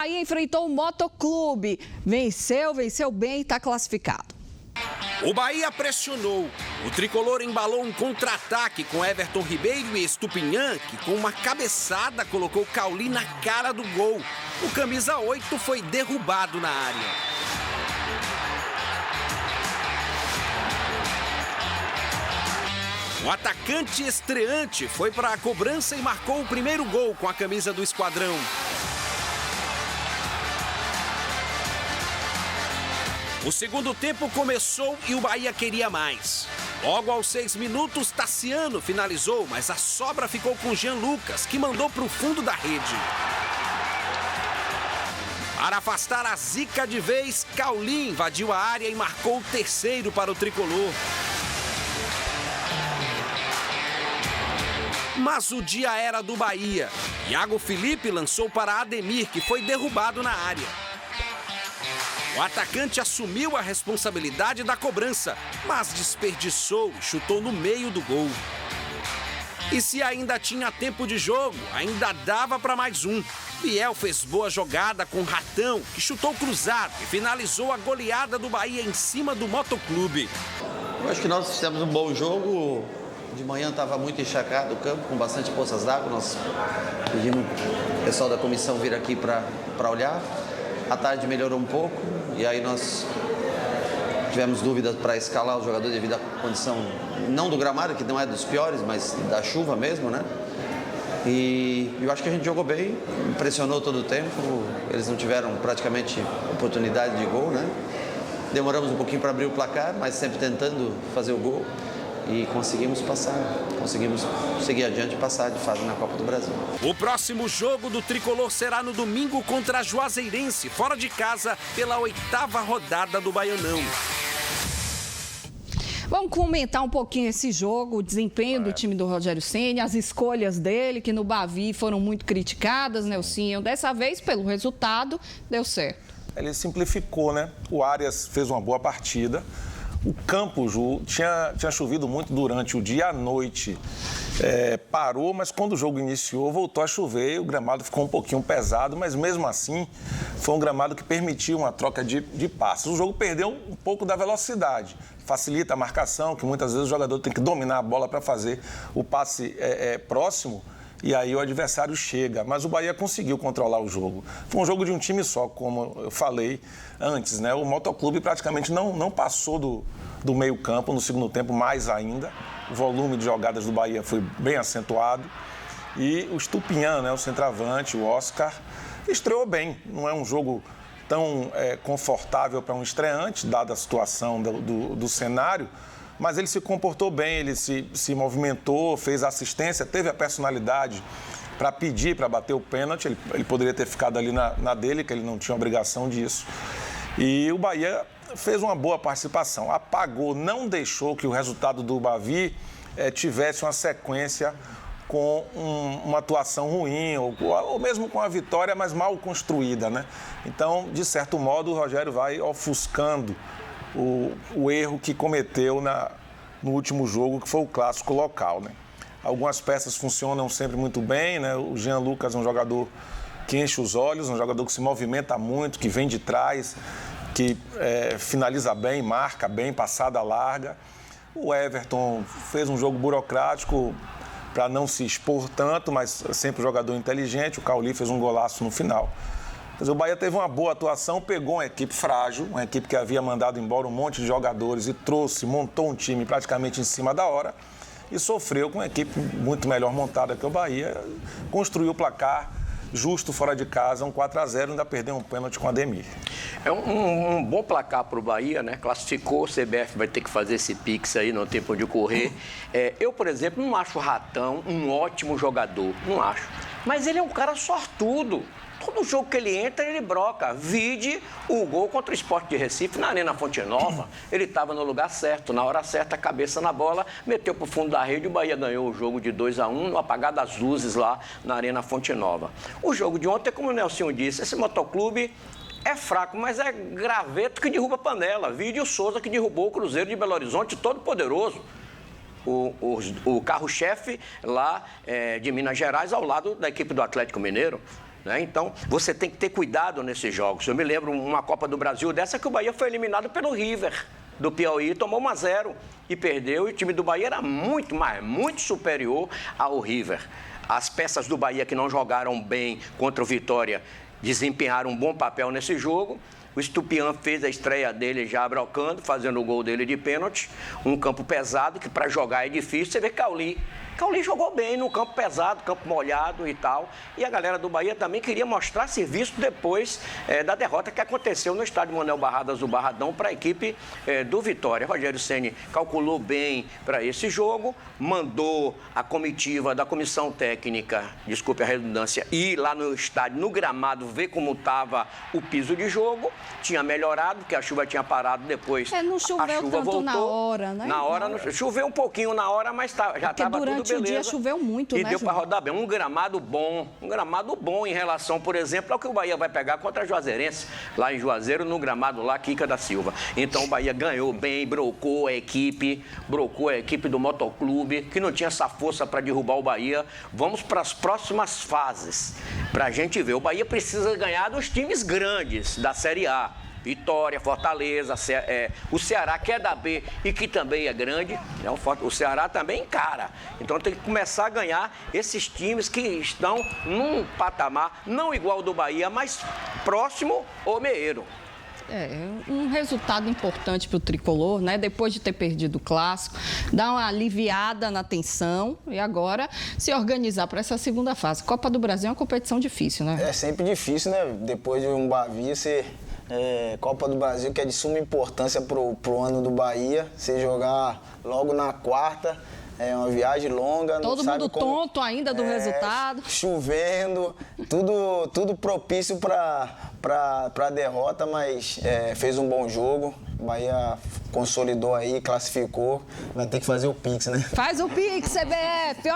Bahia enfrentou o Motoclube. Venceu bem e está classificado. O Bahia pressionou. O tricolor embalou um contra-ataque com Everton Ribeiro e Estupinhã, que com uma cabeçada colocou Cauli na cara do gol. O camisa 8 foi derrubado na área. O atacante estreante foi para a cobrança e marcou o primeiro gol com a camisa do esquadrão. O segundo tempo começou e o Bahia queria mais. Logo aos 6 minutos, Tassiano finalizou, mas a sobra ficou com Jean Lucas, que mandou para o fundo da rede. Para afastar a zica de vez, Cauli invadiu a área e marcou o terceiro para o tricolor. Mas o dia era do Bahia. Iago Felipe lançou para Ademir, que foi derrubado na área. O atacante assumiu a responsabilidade da cobrança, mas desperdiçou e chutou no meio do gol. E se ainda tinha tempo de jogo, ainda dava para mais um. Biel fez boa jogada com Ratão, que chutou cruzado e finalizou a goleada do Bahia em cima do Motoclube. Eu acho que nós fizemos um bom jogo. De manhã estava muito encharcado o campo, com bastante poças d'água. Nós pedimos o pessoal da comissão vir aqui para olhar. À tarde melhorou um pouco e aí nós tivemos dúvidas para escalar o jogador devido à condição, não do gramado, que não é dos piores, mas da chuva mesmo, né? E eu acho que a gente jogou bem, pressionou todo o tempo, eles não tiveram praticamente oportunidade de gol, né? Demoramos um pouquinho para abrir o placar, mas sempre tentando fazer o gol. E conseguimos passar, conseguimos seguir adiante e passar de fase na Copa do Brasil. O próximo jogo do tricolor será no domingo contra a Juazeirense, fora de casa, pela 8ª rodada do Baianão. Vamos comentar um pouquinho esse jogo, o desempenho do time do Rogério Ceni, as escolhas dele, que no Bavi foram muito criticadas, Nelsinho. Dessa vez, pelo resultado, deu certo. Ele simplificou, né? O Arias fez uma boa partida. O campo, Ju, tinha chovido muito durante o dia e a noite. Parou, mas quando o jogo iniciou, voltou a chover. O gramado ficou um pouquinho pesado, mas mesmo assim, foi um gramado que permitiu uma troca de passes. O jogo perdeu um pouco da velocidade. Facilita a marcação, que muitas vezes o jogador tem que dominar a bola para fazer o passe próximo. E aí o adversário chega. Mas o Bahia conseguiu controlar o jogo. Foi um jogo de um time só, como eu falei antes, né? O Motoclube praticamente não passou do meio campo no segundo tempo, mais ainda. O volume de jogadas do Bahia foi bem acentuado. E o Estupinhã, né? O centroavante, o Oscar, estreou bem. Não é um jogo tão confortável para um estreante, dada a situação do cenário. Mas ele se comportou bem, ele se movimentou, fez assistência, teve a personalidade para pedir, para bater o pênalti. Ele poderia ter ficado ali na dele, que ele não tinha obrigação disso. E o Bahia fez uma boa participação, apagou, não deixou que o resultado do Bavi tivesse uma sequência com uma atuação ruim, ou mesmo com a vitória, mas mal construída, né? Então, de certo modo, o Rogério vai ofuscando o erro que cometeu no último jogo, que foi o clássico local, né? Algumas peças funcionam sempre muito bem, né? O Jean Lucas é um jogador que enche os olhos, um jogador que se movimenta muito, que vem de trás, que finaliza bem, marca bem, passada larga. O Everton fez um jogo burocrático para não se expor tanto, mas sempre um jogador inteligente. O Cauli fez um golaço no final. O Bahia teve uma boa atuação, pegou uma equipe frágil, uma equipe que havia mandado embora um monte de jogadores e montou um time praticamente em cima da hora e sofreu com uma equipe muito melhor montada que o Bahia, construiu o placar justo fora de casa, um 4-0, ainda perdeu um pênalti com o Ademir. É um bom placar para o Bahia, né? Classificou, o CBF vai ter que fazer esse pix aí, não tem pra onde correr. Eu, por exemplo, não acho o Ratão um ótimo jogador, não acho. Mas ele é um cara sortudo. Todo jogo que ele entra, ele broca. Vide o gol contra o Sport de Recife na Arena Fonte Nova. Ele estava no lugar certo, na hora certa, cabeça na bola, meteu para o fundo da rede. O Bahia ganhou o jogo de 2-1 no apagar das luzes lá na Arena Fonte Nova. O jogo de ontem, como o Nelsinho disse, esse Motoclube é fraco, mas é graveto que derruba panela. Vide o Souza que derrubou o Cruzeiro de Belo Horizonte, todo poderoso. O carro-chefe lá de Minas Gerais, ao lado da equipe do Atlético Mineiro. né? Então, você tem que ter cuidado nesses jogos. Eu me lembro uma Copa do Brasil dessa que o Bahia foi eliminado pelo River do Piauí, tomou 1-0 e perdeu. E o time do Bahia era muito, mas muito superior ao River. As peças do Bahia que não jogaram bem contra o Vitória desempenharam um bom papel nesse jogo. O Estupião fez a estreia dele já brocando, fazendo o gol dele de pênalti. Um campo pesado, que para jogar é difícil. Você vê Cauli jogou bem no campo pesado, campo molhado e tal. E a galera do Bahia também queria mostrar serviço depois da derrota que aconteceu no estádio Manuel Barradas do Barradão para a equipe do Vitória. Rogério Ceni calculou bem para esse jogo, mandou a comitiva da comissão técnica, desculpe a redundância, ir lá no estádio, no gramado, ver como estava o piso de jogo. Tinha melhorado, porque a chuva tinha parado depois. Não choveu a chuva tanto voltou. na hora, né? Na hora, choveu um pouquinho na hora, mas já estava tudo beleza. Durante o dia choveu muito, e né, deu para rodar bem. Um gramado bom em relação, por exemplo, ao que o Bahia vai pegar contra a Juazeirense, lá em Juazeiro, no gramado lá, Kika da Silva. Então o Bahia ganhou bem, brocou a equipe do Motoclube, que não tinha essa força para derrubar o Bahia. Vamos para as próximas fases, para a gente ver. O Bahia precisa ganhar dos times grandes da Série A. Vitória, Fortaleza, o Ceará, que é da B e que também é grande, né? O Ceará também encara. Então tem que começar a ganhar esses times que estão num patamar não igual ao do Bahia, mas próximo ou meieiro. Um resultado importante para o Tricolor, né? Depois de ter perdido o Clássico, dar uma aliviada na tensão e agora se organizar para essa segunda fase. Copa do Brasil é uma competição difícil, né? É sempre difícil, né? Depois de um Bavi, Copa do Brasil, que é de suma importância pro ano do Bahia, você jogar logo na quarta, é uma viagem longa. Todo mundo tonto ainda do resultado. Chovendo, tudo propício para derrota, mas fez um bom jogo. O Bahia consolidou aí, classificou. Vai ter que fazer o Pix, né? Faz o Pix, CBF!